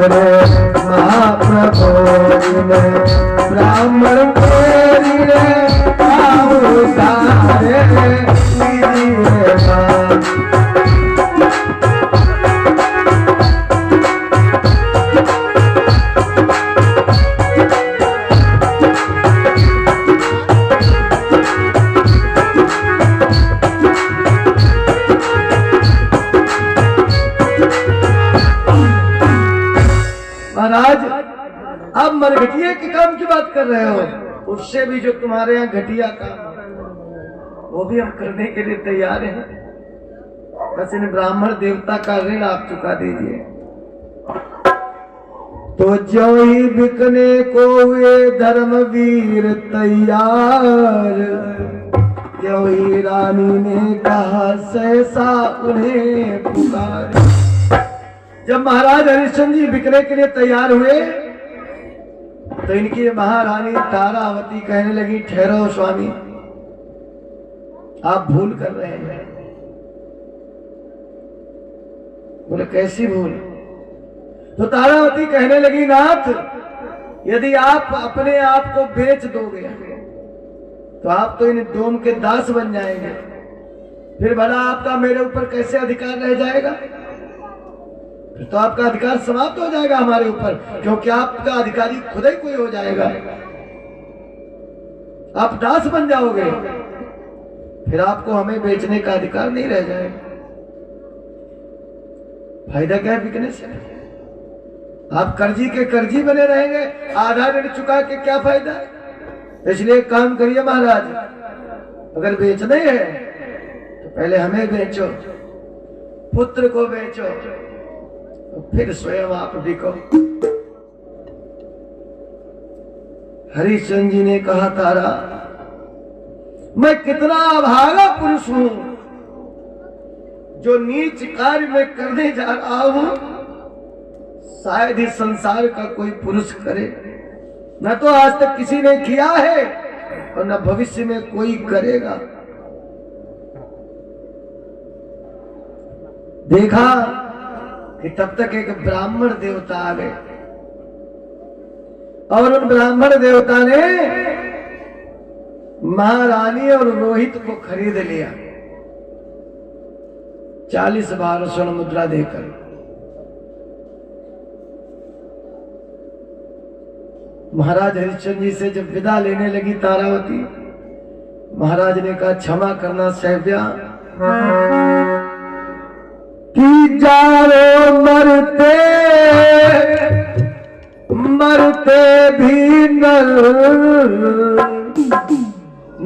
रे महाप्रभु ने ब्राह्मण तेरी रे आओ सारे लीजिए मां। महाराज आप मरघटिया के काम की बात कर रहे हो, उससे भी जो तुम्हारे यहाँ घटिया काम वो भी हम करने के लिए तैयार हैं। बस इन ब्राह्मण देवता का ऋण आप चुका दीजिए। तो जो ही बिकने को हुए धर्मवीर तैयार, जो ही रानी ने कहा सहसा उन्हें पुकार। जब महाराज हरिश्चंद्र जी बिकने के लिए तैयार हुए तो इनकी महारानी तारावती कहने लगी ठहरो स्वामी, आप भूल कर रहे हैं। बोले कैसी भूल? तो तारावती कहने लगी नाथ, यदि आप अपने आप को बेच दोगे तो आप तो इन डोम के दास बन जाएंगे, फिर भला आपका मेरे ऊपर कैसे अधिकार रह जाएगा? फिर तो आपका अधिकार समाप्त हो जाएगा हमारे ऊपर, क्योंकि आपका अधिकारी खुद ही कोई हो जाएगा, आप दास बन जाओगे, फिर आपको हमें बेचने का अधिकार नहीं रह जाएगा। फायदा क्या है बिकने से? आप कर्जी के कर्जी बने रहेंगे, आधा ऋण चुका के क्या फायदा? इसलिए काम करिए महाराज, अगर बेचने हैं तो पहले हमें बेचो, पुत्र को बेचो, फिर स्वयं आप बिको। हरिश्चंद्र जी ने कहा तारा, मैं कितना अभागा पुरुष हूं जो नीच कार्य में करने जा रहा हूं, शायद ही संसार का कोई पुरुष करे। न तो आज तक किसी ने किया है और न भविष्य में कोई करेगा। देखा कि तब तक एक ब्राह्मण देवता आ गए और उन ब्राह्मण देवता ने महारानी और रोहित को खरीद लिया 40 बार स्वर्ण मुद्रा देकर। महाराज हरिश्चंद्र जी से जब विदा लेने लगी तारावती, महाराज ने कहा क्षमा करना सैव्या, कि जाओ मरते मरते भी नर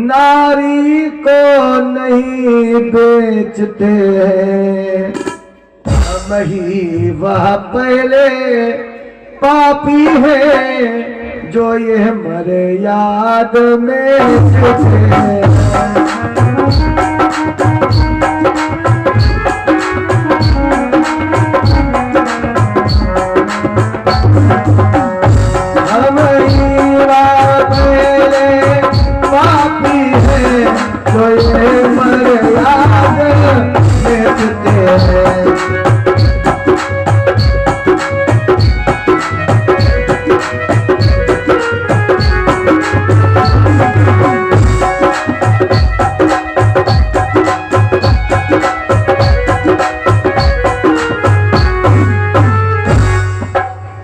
नारी को नहीं बेचते हैं, हम ही वह पहले पापी है जो ये मर्याद में हैं।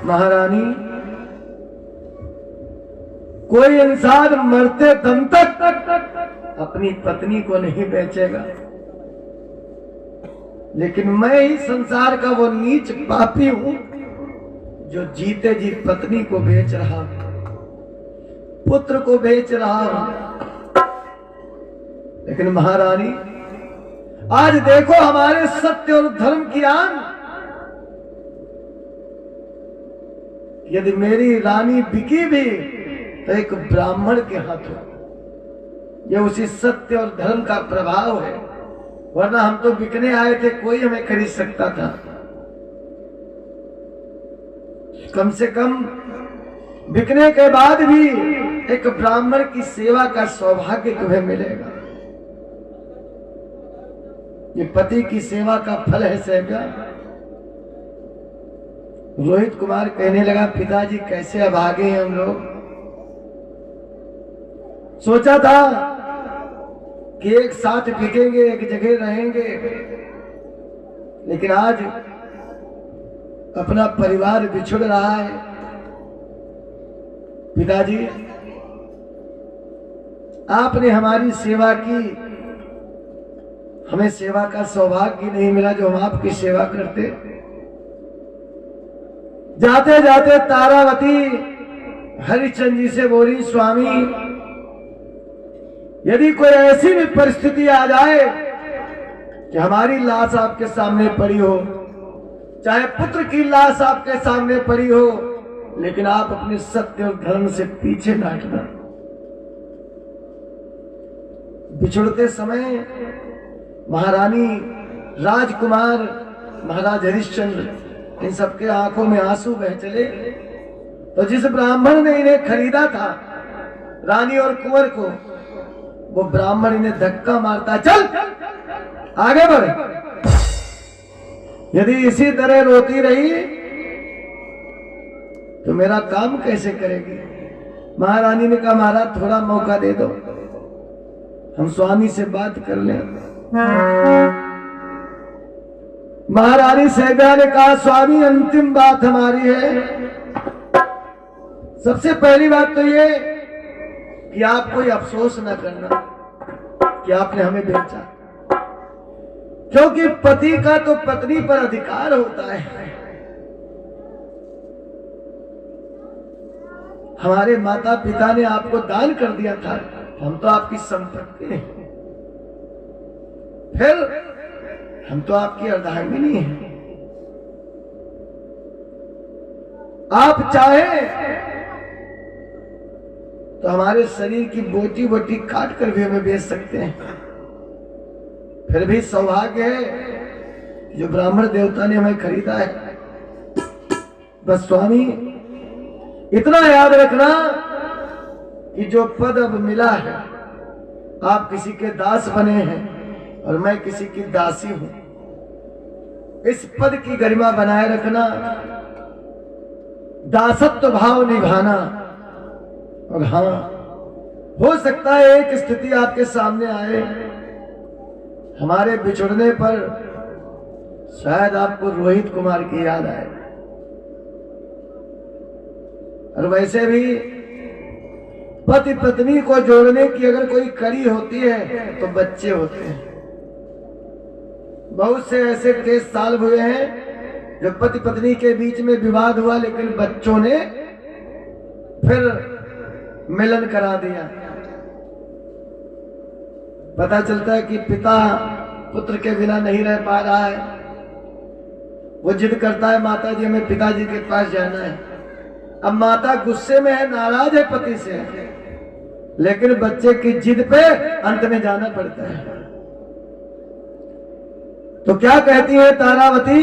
महारानी, कोई इंसान मरते दम तक अपनी पत्नी को नहीं बेचेगा, लेकिन मैं ही संसार का वो नीच पापी हूं जो जीते जी पत्नी को बेच रहा हूं, पुत्र को बेच रहा हूं। लेकिन महारानी, आज देखो हमारे सत्य और धर्म की आन, यदि मेरी रानी बिकी भी तो एक ब्राह्मण के हाथों, यह उसी सत्य और धर्म का प्रभाव है, वरना हम तो बिकने आए थे, कोई हमें खरीद सकता था। कम से कम बिकने के बाद भी एक ब्राह्मण की सेवा का सौभाग्य तुम्हें मिलेगा। ये पति की सेवा का फल है सैव्या। रोहित कुमार कहने लगा, पिताजी कैसे अभागे हैं हम लोग। सोचा था कि एक साथ बिकेंगे, एक जगह रहेंगे, लेकिन आज अपना परिवार बिछुड़ रहा है। पिताजी, आपने हमारी सेवा की, हमें सेवा का सौभाग्य नहीं मिला जो हम आपकी सेवा करते। जाते जाते तारावती हरिश्चंद्र जी से बोली, स्वामी, यदि कोई ऐसी भी परिस्थिति आ जाए कि हमारी लाश आपके सामने पड़ी हो, चाहे पुत्र की लाश आपके सामने पड़ी हो, लेकिन आप अपने सत्य और धर्म से पीछे न हटना। बिछुड़ते समय महारानी, राजकुमार, महाराज हरिश्चंद्र, इन सबके आंखों में आंसू बह चले। तो जिस ब्राह्मण ने इन्हें खरीदा था, रानी और कुंवर को, वो ब्राह्मण इन्हें धक्का मारता, चल आगे बढ़। यदि इसी तरह रोती रही तो मेरा काम कैसे करेगी। महारानी ने कहा, महाराज थोड़ा मौका दे दो, हम स्वामी से बात कर लें। महारानी सहब्या ने कहा, स्वामी अंतिम बात हमारी है। सबसे पहली बात तो ये कि आप कोई अफसोस न करना कि आपने हमें बेचा, क्योंकि पति का तो पत्नी पर अधिकार होता है। हमारे माता पिता ने आपको दान कर दिया था, हम तो आपकी संपत्ति हैं, फिर हम तो आपकी अर्धांगिनी हैं। आप चाहे तो हमारे शरीर की बोटी बोटी काट कर भी हमें बेच सकते हैं, फिर भी सौभाग्य है जो ब्राह्मण देवता ने हमें खरीदा है। बस स्वामी, इतना याद रखना कि जो पद अब मिला है, आप किसी के दास बने हैं और मैं किसी की दासी हूं। इस पद की गरिमा बनाए रखना, दासत्व भाव निभाना। और हाँ, हो सकता है एक स्थिति आपके सामने आए, हमारे बिछुड़ने पर शायद आपको रोहित कुमार की याद आए। और वैसे भी पति पत्नी को जोड़ने की अगर कोई कड़ी होती है तो बच्चे होते हैं। बहुत से ऐसे केस साल हुए हैं जो पति पत्नी के बीच में विवाद हुआ, लेकिन बच्चों ने फिर मिलन करा दिया। पता चलता है कि पिता पुत्र के बिना नहीं रह पा रहा है, वो जिद करता है, माता जी हमें पिताजी के पास जाना है। अब माता गुस्से में है, नाराज है पति से, लेकिन बच्चे की जिद पे अंत में जाना पड़ता है। तो क्या कहती है तारावती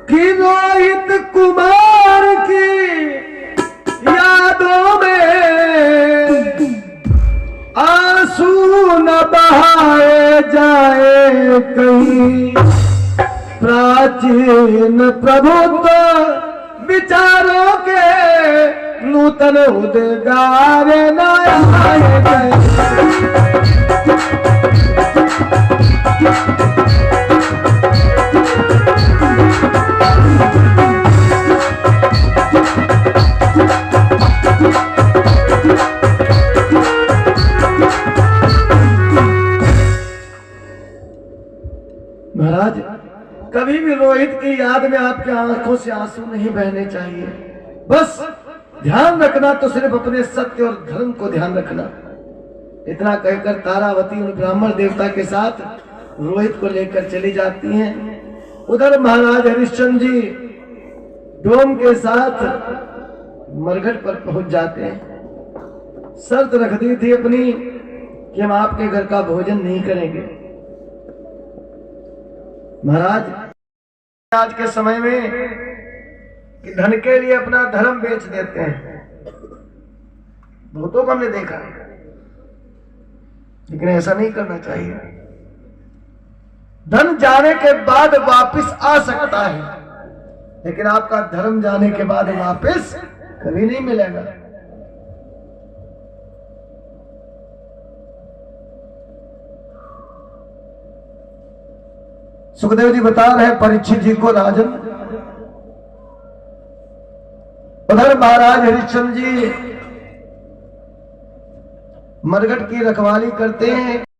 कि रोहित कुमार की यादों में आंसू न बहाए जाए कहीं, प्राचीन प्रभुत्व विचारों के नूतन उद्गार न आए गए। महाराज, कभी भी रोहित की याद में आपके आंखों से आंसू नहीं बहने चाहिए। बस ध्यान रखना तो सिर्फ अपने सत्य और धर्म को ध्यान रखना। इतना कहकर तारावती उन ब्राह्मण देवता के साथ रोहित को लेकर चली जाती हैं। उधर महाराज हरिश्चंद्र जी डोम के साथ मरघट पर पहुंच जाते हैं। शर्त रख दी थी अपनी कि हम आपके घर का भोजन नहीं करेंगे। महाराज, आज के समय में कि धन के लिए अपना धर्म बेच देते हैं, बहुतों को हमने देखा है, लेकिन ऐसा नहीं करना चाहिए। धन जाने के बाद वापस आ सकता है, लेकिन आपका धर्म जाने के बाद वापस कभी नहीं मिलेगा। सुखदेव जी बता रहे हैं परीक्षित जी को राजन। उधर महाराज हरिश्चंद्र जी मरघट की रखवाली करते हैं।